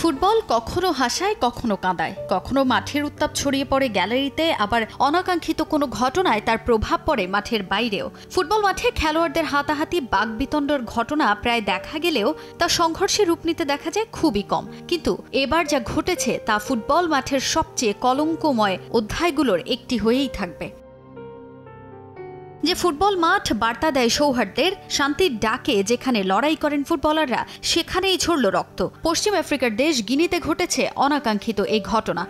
Football কখনো হাসায়, কখনো কাঁদায়, কখনো মাঠের উত্তাপ ছড়িয়ে পড়ে গ্যালারিতে, আবার অনাকাঙ্ক্ষিত কোনো ঘটনায় তার প্রভাব পড়ে মাঠের বাইরেও। ফুটবল মাঠে খেলোয়াড়দের হাতাহাতি, বাকবিতণ্ডার ঘটনা প্রায় দেখা গেলেও তা সংঘর্ষে রূপ নিতে দেখা যায় খুবই কম। কিন্তু এবার যা ঘটেছে তা ফুটবল মাঠের সবচেয়ে কলঙ্কময় অধ্যায়গুলোর একটি হয়েই থাকবে। যে ফুটবল মাঠ বার্তা দেয় সৌহার্দ্যের, শান্তির ডাকে যেখানে লড়াই করেন ফুটবলাররা, সেখানেই ঝরল রক্ত। পশ্চিম আফ্রিকার দেশ গিনিতে ঘটেছে অনাকাঙ্ক্ষিত এই ঘটনা।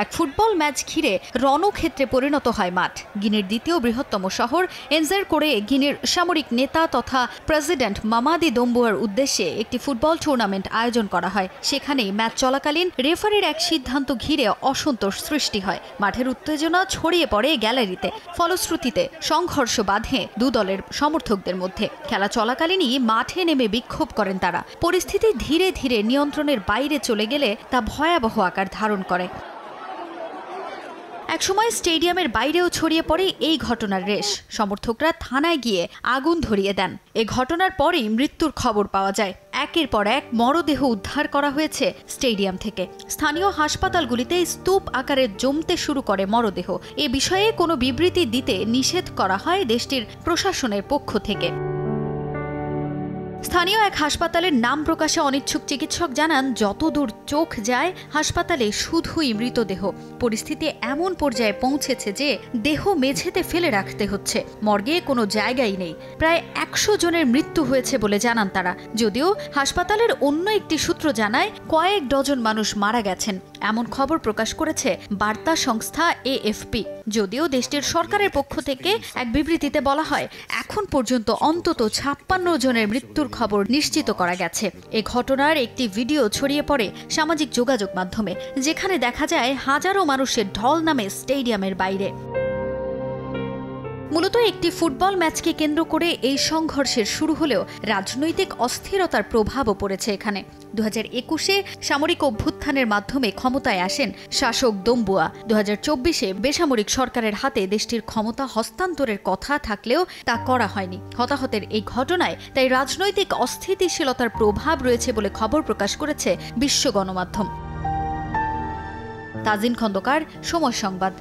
এক ফুটবল ম্যাচ ঘিরে রণক্ষেত্রে পরিণত হয় মাঠ। গিনির দ্বিতীয় বৃহত্তম শহর এনজের করে গিনির সামরিক নেতা তথা প্রেসিডেন্ট মামাদি দম্বুয়ার উদ্দেশ্যে একটি ফুটবল টুর্নামেন্ট আয়োজন করা হয়। সেখানেই ম্যাচ চলাকালীন রেফারির এক সিদ্ধান্ত ঘিরে অসন্তোষ সৃষ্টি হয়। মাঠের উত্তেজনা ছড়িয়ে পড়ে গ্যালারিতে। ফলশ্রুতিতে সংঘর্ষ বাধে দু দলের সমর্থকদের মধ্যে। খেলা চলাকালীনই মাঠে নেমে বিক্ষোভ করেন তারা। পরিস্থিতি ধীরে ধীরে নিয়ন্ত্রণের বাইরে চলে গেলে তা ভয়াবহ আকার ধারণ করে। একসময় স্টেডিয়ামের বাইরেও ছড়িয়ে পড়ে এই ঘটনার রেশ। সমর্থকরা থানায় গিয়ে আগুন ধরিয়ে দেন। এ ঘটনার পরেই মৃত্যুর খবর পাওয়া যায়। একের পর এক মরদেহ উদ্ধার করা হয়েছে স্টেডিয়াম থেকে। স্থানীয় হাসপাতালগুলিতে স্তূপ আকারে জমতে শুরু করে মরদেহ। এ বিষয়ে কোনো বিবৃতি দিতে নিষেধ করা হয় দেশটির প্রশাসনের পক্ষ থেকে। স্থানীয় এক হাসপাতালের নাম প্রকাশে অনিচ্ছুক চিকিৎসক জানান, যতদূর চোখ যায় হাসপাতালে শুধুই মৃতদেহ। পরিস্থিতি এমন পর্যায়ে পৌঁছেছে যে দেহ মেঝেতে ফেলে রাখতে হচ্ছে। মর্গে কোনো জায়গাই নেই। প্রায় 100 জনের মৃত্যু হয়েছে বলে জানান তারা। যদিও হাসপাতালের অন্য একটি সূত্র জানায় কয়েক ডজন মানুষ মারা গেছেন। এমন খবর প্রকাশ করেছে বার্তা সংস্থা AFP। যদিও দেশটির সরকারের পক্ষ থেকে এক বিবৃতিতে বলা হয়, এখন পর্যন্ত অন্তত 56 জনের মৃত্যুর খবর নিশ্চিত করা গেছে। এ ঘটনার একটি ভিডিও ছড়িয়ে পড়ে সামাজিক যোগাযোগ মাধ্যমে, যেখানে দেখা যায় হাজারো মানুষের ঢল নামে স্টেডিয়ামের বাইরে। মূলত একটি ফুটবল ম্যাচকে কেন্দ্র করে এই সংঘর্ষের শুরু হলেও রাজনৈতিক অস্থিরতার প্রভাবও পড়েছে এখানে। 2021-এ সামরিক অভ্যুত্থানের মাধ্যমে ক্ষমতায় আসেন শাসক দম্বুয়া। 2024-এ বেসামরিক সরকারের হাতে দেশটির ক্ষমতা হস্তান্তরের কথা থাকলেও তা করা হয়নি। হতাহতের এই ঘটনায় তাই রাজনৈতিক অস্থিতিশীলতার প্রভাব রয়েছে বলে খবর প্রকাশ করেছে বিশ্ব গণমাধ্যম। তাজিন খন্দকার, সময় সংবাদ।